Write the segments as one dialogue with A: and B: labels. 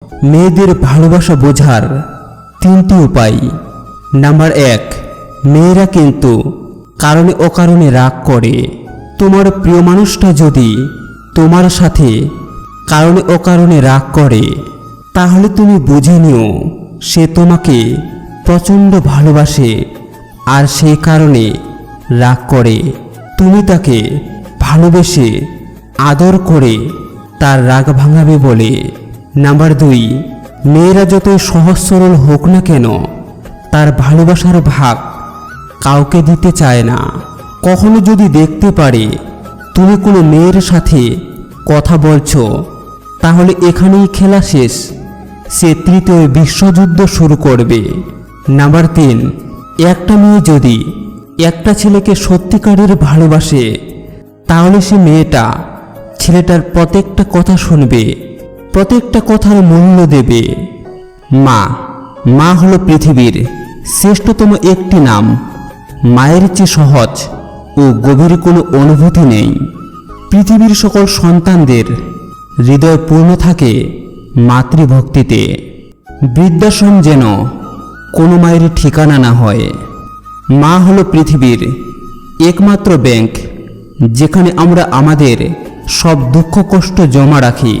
A: মেয়েদের ভালোবাসা বোঝার তিনটি উপায়। নাম্বার 1, মেয়েরা কিন্তু কারণে অকারণে রাগ করে। তোমার প্রিয় মানুষটা যদি তোমার সাথে কারণে অকারণে রাগ করে, তাহলে তুমি বুঝে নিও সে তোমাকে প্রচণ্ড ভালোবাসে আর সেই কারণে রাগ করে। তুমি তাকে ভালোবেসে আদর করে তার রাগ ভাঙাবে বলে। নাম্বার 2, মেয়েরা যতই সহজ সরল হোক না কেন, তার ভালোবাসার ভাগ কাউকে দিতে চায় না। কখনো যদি দেখতে পারে তুমি কোনো মেয়ের সাথে কথা বলছো, তাহলে এখানেই খেলা শেষ, সে তৃতীয় বিশ্বযুদ্ধ শুরু করবে। নাম্বার 3, একটা মেয়ে যদি একটা ছেলেকে সত্যিকারের ভালোবাসে, তাহলে সে মেয়েটা ছেলেটার প্রত্যেকটা কথা শুনবে, প্রত্যেকটা কথার মূল্য দেবে। মা হলো পৃথিবীর শ্রেষ্ঠতম একটি নাম। মায়ের চেয়ে সহজ ও গভীর কোনো অনুভূতি নেই। পৃথিবীর সকল সন্তানদের হৃদয় পূর্ণ থাকে মাতৃভক্তিতে। বৃদ্ধাশ্রম যেন কোনো মায়ের ঠিকানা না হয়। মা হলো পৃথিবীর একমাত্র ব্যাংক, যেখানে আমরা আমাদের সব দুঃখ কষ্ট জমা রাখি,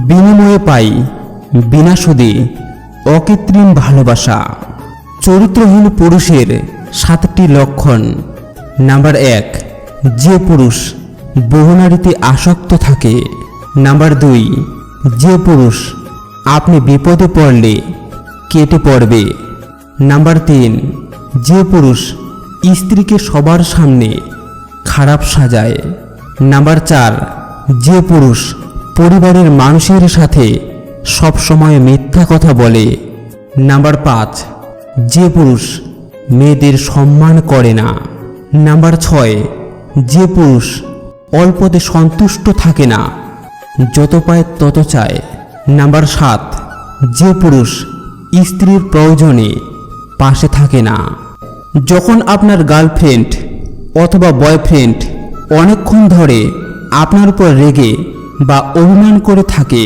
A: বিনিময়ে পাই বিনা সুদে অকৃত্রিম ভালোবাসা। চরিত্রহীন পুরুষের 7টি লক্ষণ। নাম্বার 1, যে পুরুষ বহু নারীতে আসক্ত থাকে। নাম্বার 2, যে পুরুষ আপনি বিপদে পড়লে কেটে পড়বে। নাম্বার 3, যে পুরুষ স্ত্রীকে সবার সামনে খারাপ সাজায়। নাম্বার 4, যে পুরুষ পরিবারের মানুষের সাথে সবসময় মিথ্যা কথা বলে। নাম্বার 5, যে পুরুষ মেয়েদের সম্মান করে না। নাম্বার 6, যে পুরুষ অল্পতে সন্তুষ্ট থাকে না, যত পায় তত চায়। নাম্বার 7, যে পুরুষ স্ত্রীর প্রয়োজনে পাশে থাকে না। যখন আপনার গার্লফ্রেন্ড অথবা বয়ফ্রেন্ড অনেকক্ষণ ধরে আপনার উপর রেগে বা অভিমান করে থাকে,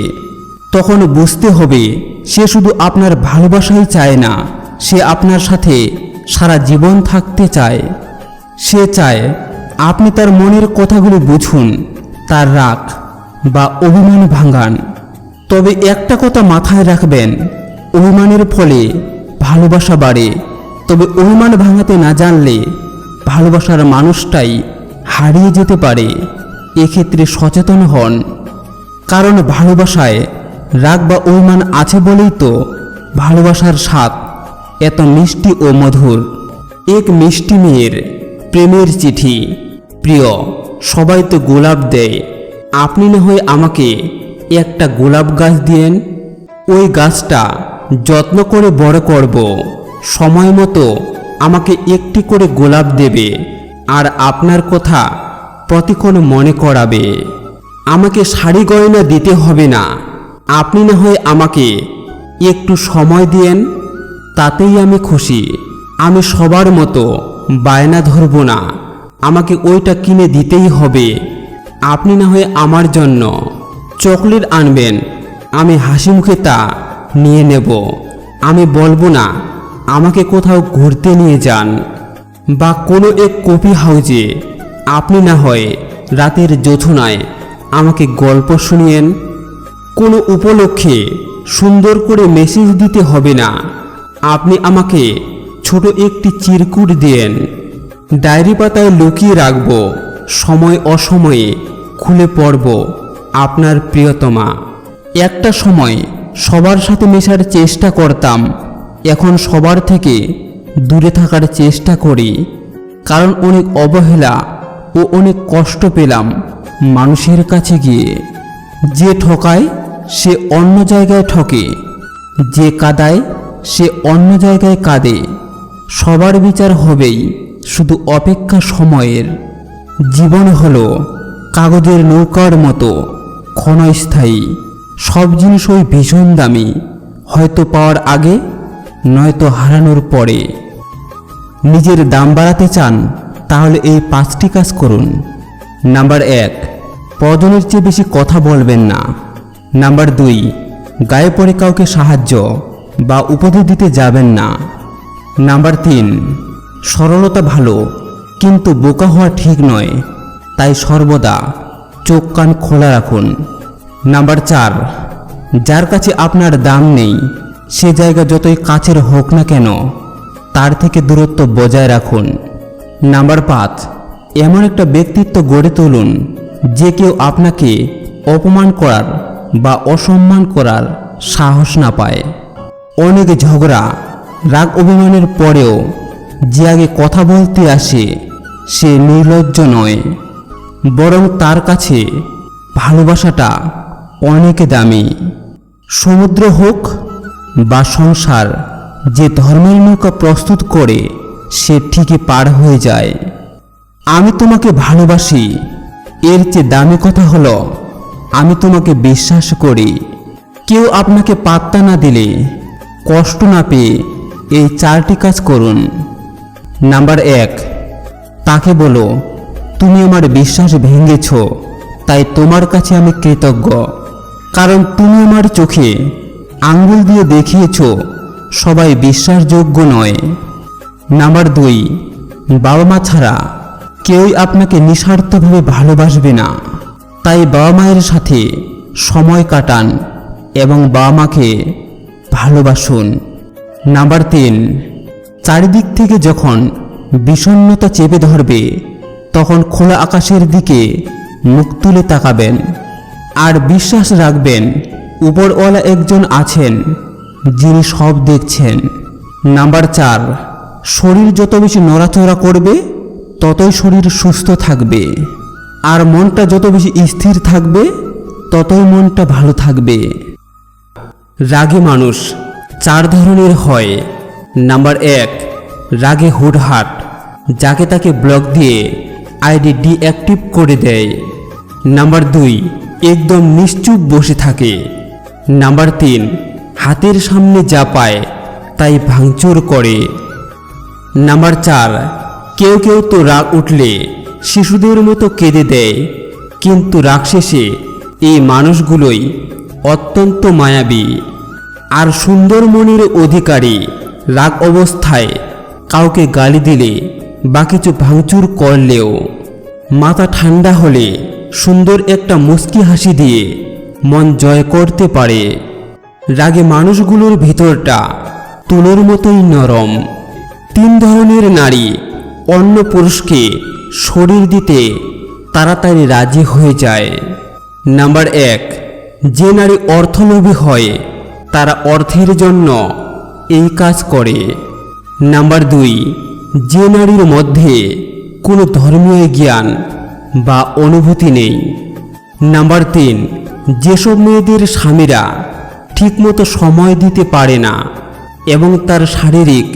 A: তখন বুঝতে হবে সে শুধু আপনার ভালোবাসাই চায় না, সে আপনার সাথে সারা জীবন থাকতে চায়। সে চায় আপনি তার মনের কথাগুলো বুঝুন, তার রাগ বা অভিমান ভাঙান। তবে একটা কথা মাথায় রাখবেন, অভিমানের ফলে ভালোবাসা বাড়ে, তবে অভিমান ভাঙাতে না জানলে ভালোবাসার মানুষটাই হারিয়ে যেতে পারে। এক্ষেত্রে সচেতন হন, কারণ ভালোবাসায় রাগ বা অভিমান আছে বলেই তো ভালোবাসার স্বাদ এত মিষ্টি ও মধুর। এক মিষ্টি মেয়ের প্রেমের চিঠি। প্রিয়, সবাই তো গোলাপ দেয়, আপনি না হয় আমাকে একটা গোলাপ গাছ দিয়েন। ওই গাছটা যত্ন করে বড় করব, সময় মতো আমাকে একটি করে গোলাপ দেবে আর আপনার কথা প্রতিক্ষণ মনে করাবে। আমাকে শাড়ি গয়না দিতে হবে না, আপনি না হয় আমাকে একটু সময় দিয়েন, তাতেই আমি খুশি। আমি সবার মতো বায়না ধরব না, আমাকে ওইটা কিনে দিতেই হবে। আপনি না হয় আমার জন্য চকলেট আনবেন, আমি হাসি মুখে তা নিয়ে নেব। আমি বলবো না আমাকে কোথাও ঘুরতে নিয়ে যান, বা কোনো এক কফি হাউজে আপনি না হয় রাতের জোছনায় আমাকে গল্প শুনিয়েন। কোনো উপলক্ষে সুন্দর করে মেসেজ দিতে হবে না, আপনি আমাকে ছোট একটি চিরকুট দিয়েন। ডায়েরি পাতায় লুকিয়ে রাখব, সময় অসময়ে খুলে পড়ব আপনার প্রিয়তমা। একটা সময় সবার সাথে মেশার চেষ্টা করতাম, এখন সবার থেকে দূরে থাকার চেষ্টা করি, কারণ অনেক অবহেলা ও অনেক কষ্ট পেলাম মানুষের কাছে গিয়ে। যে ঠকায় সে অন্য জায়গায় ঠকে, যে কাঁদায় সে অন্য জায়গায় কাঁদে। সবার বিচার হবেই, শুধু অপেক্ষা সময়ের। জীবন হলো কাগজের নৌকার মতো ক্ষণস্থায়ী, সব জিনিসই ভীষণ দামি, হয়তো পাওয়ার আগে নয়তো হারানোর পরে। নিজের দাম বাড়াতে চান তাহলে এই 5টি কাজ করুন। নাম্বার 1, প্রয়োজনের চেয়ে বেশি কথা বলবেন না। নাম্বার 2, গায়ে পড়ে কাউকে সাহায্য বা উপদেশ দিতে যাবেন না। নাম্বার 3, সরলতা ভালো কিন্তু বোকা হওয়া ঠিক নয়, তাই সর্বদা চোখ কান খোলা রাখুন। নাম্বার 4, যার কাছে আপনার দাম নেই সে জায়গা যতই কাছের হোক না কেন তার থেকে দূরত্ব বজায় রাখুন। নাম্বার 5, এমন একটা ব্যক্তিত্ব গড়ে তুলুন যে কেউ আপনাকে অপমান করার বা অসম্মান করার সাহস না পায়। অনেক ঝগড়া রাগ অভিমানের পরেও যে আগে কথা বলতে আসে সে নির্লজ্জ নয়, বরং তার কাছে ভালোবাসাটা অনেক দামি। সমুদ্র হোক বা সংসার, যে ধর্মের নৌকা প্রস্তুত করে সে ঠিকই পার হয়ে যায়। আমি তোমাকে ভালোবাসি এর চেয়ে দামি কথা হলো আমি তোমাকে বিশ্বাস করি। কেউ আপনাকে পাত্তা না দিলে কষ্ট না পেয়ে এই 4টি কাজ করুন। নাম্বার 1, তাকে বলো তুমি আমার বিশ্বাস ভেঙেছ, তাই তোমার কাছে আমি কৃতজ্ঞ, কারণ তুমি আমার চোখে আঙ্গুল দিয়ে দেখিয়েছ সবাই বিশ্বাসযোগ্য নয়। নাম্বার 2, বাবা মা ছাড়া কেউই আপনাকে নিঃস্বার্থভাবে ভালোবাসবে না, তাই বাবা মায়ের সাথে সময় কাটান এবং বাবা মাকে ভালোবাসুন। নাম্বার 3, চারিদিক থেকে যখন বিষণ্ণতা চেপে ধরবে তখন খোলা আকাশের দিকে মুখ তুলে তাকাবেন আর বিশ্বাস রাখবেন উপরওয়ালা একজন আছেন যিনি সব দেখছেন। নাম্বার 4, শরীর যত বেশি নড়াচড়া করবে ততই শরীর সুস্থ থাকবে, আর মনটা যত বেশি স্থির থাকবে ততই মনটা ভালো থাকবে। রাগী মানুষ 4 ধরনের হয়। নাম্বার 1, রাগে হুটহাট, যাকে তাকে ব্লক দিয়ে আইডি ডিঅ্যাক্টিভ করে দেয়। নাম্বার 2, একদম নিশ্চুপ বসে থাকে। নাম্বার 3, হাতের সামনে যা পায় তাই ভাঙচুর করে। নাম্বার 4, কেউ কেউ তো রাগ উঠলে শিশুদের মতো কেঁদে দেয়, কিন্তু রাগ শেষে এই মানুষগুলোই অত্যন্ত মায়াবী আর সুন্দর মনের অধিকারী। রাগ অবস্থায় কাউকে গালি দিলে বা কিছু ভাঙচুর করলেও মাথা ঠান্ডা হলে সুন্দর একটা মুচকি হাসি দিয়ে মন জয় করতে পারে। রাগে মানুষগুলোর ভিতরটা তুলোর মতোই নরম। 3 ধরনের নারী অন্য পুরুষকে শরীর দিতে তাড়াতাড়ি রাজি হয়ে যায়। নাম্বার 1, যে নারী অর্থলোভী হয় তারা অর্থের জন্য এই কাজ করে। নাম্বার 2, যে নারীর মধ্যে কোনো ধর্মীয় জ্ঞান বা অনুভূতি নেই। নাম্বার 3, যেসব মেয়েদের স্বামীরা ঠিকমতো সময় দিতে পারে না এবং তার শারীরিক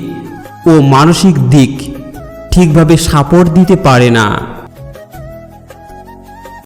A: ও মানসিক দিক ঠিকভাবে সাপোর্ট দিতে পারে না।